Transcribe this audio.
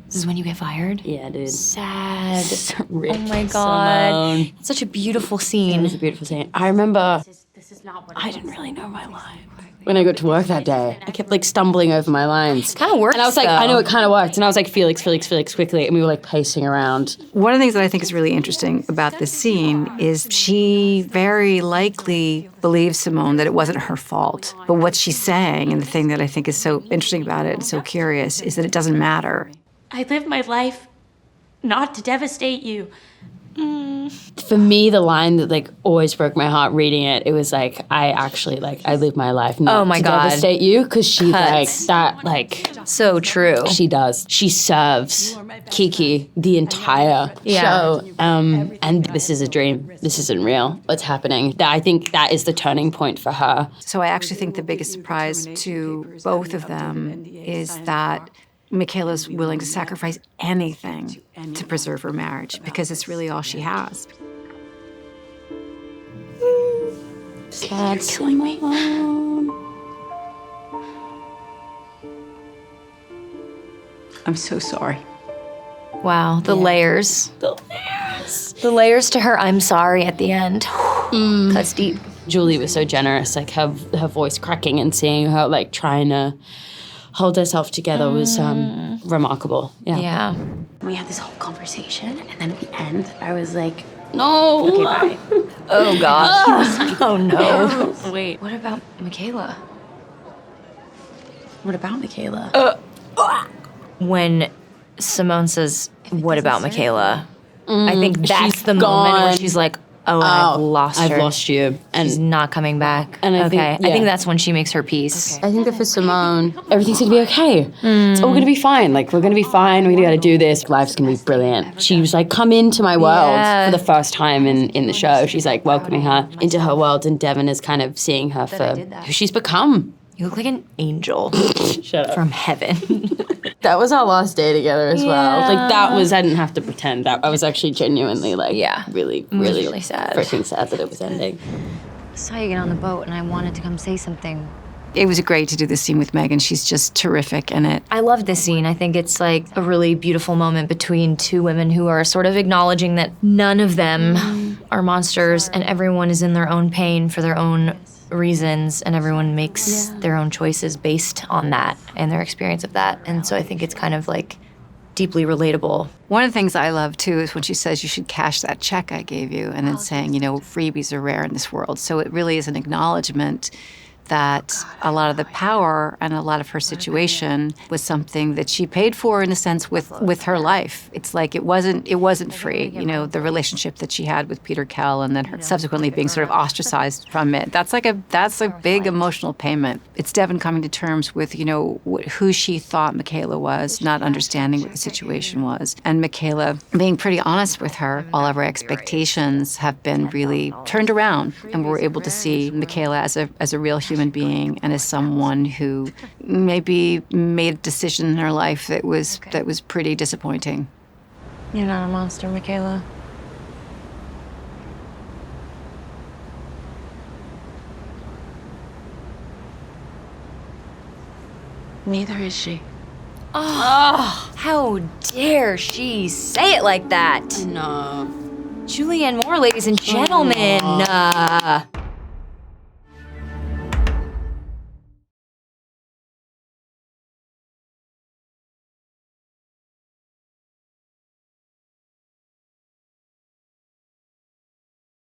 This is when you get fired? Yeah, dude. Sad. Rip Oh my God. Simone. It's such a beautiful It scene. was a beautiful scene. I remember I didn't really know my line. When I got to work that day, I kept like stumbling over my lines. Kind of works, And I was like, though. I know it kind of worked. And I was like, Felix, quickly. And we were like pacing around. One of the things that I think is really interesting about this scene is she very likely believes Simone that it wasn't her fault. But what she's saying, and the thing that I think is so interesting about it and so curious, is that it doesn't matter. I live my life not to devastate you. For me, the line that like always broke my heart reading it, it was like, I live my life not Oh my to God. devastate you. Because she Cuts. So true. she does. She serves Kiki the entire show. And this is a dream. This isn't real. What's happening? I think that is the turning point for her. So I actually think the biggest surprise to both of them is that Michaela's willing to sacrifice anything to preserve her marriage because it's really all she has. Sad Simone. I'm so sorry. Wow, the layers. The layers to her I'm sorry at the end. Cuts deep. Julie was so generous, like her voice cracking and seeing her like trying to hold herself together was remarkable. Yeah. We had this whole conversation, and then at the end, I was like, No. okay, bye. Oh God. Oh no. Wait, what about Michaela? What about Michaela? When Simone says, "What about Michaela?" I think that's She's the moment where gone. she's like, "Oh, I've lost her. I've lost you. She's And not coming back." And I okay, think- I think yeah. that's when she makes her peace. I think that for Simone, everything's gonna be okay. It's all gonna be fine. Like, we're gonna be fine. We're gonna do this. Life's gonna be brilliant. She was like, come into my world Yeah. for the first time in the show. She's like welcoming her into her world, and Devon is kind of seeing her for who she's become. You look like an angel Shut up. from heaven. That was our last day together as well. Like, that was, I didn't have to pretend. That I was actually genuinely like, Yeah. really, was really, really sad. freaking sad that it was ending. I saw you get on the boat and I wanted to come say something. It was great to do this scene with Megan. She's just terrific in it. I love this scene. I think it's like a really beautiful moment between two women who are sort of acknowledging that none of them are monsters and everyone is in their own pain for their own reasons and everyone makes their own choices based on that and their experience of that. And so I think it's kind of like deeply relatable. One of the things I love too is when she says you should cash that check I gave you, and then saying, you know, freebies are rare in this world. So it really is an acknowledgement that a lot of the power and a lot of her situation was something that she paid for in a sense with her life. It's like it wasn't free. You know, the relationship that she had with Peter Kell and then her subsequently being sort of ostracized from it. That's a big emotional payment. It's Devon coming to terms with, you know, who she thought Michaela was, not understanding what the situation was. And Michaela being pretty honest with her. All of our expectations have been really turned around, and we're able to see Michaela as a real human being and as someone who maybe made a decision in her life that was pretty disappointing. You're not a monster, Michaela. Neither is she. How dare she say it like that? No. Julianne Moore, ladies and gentlemen.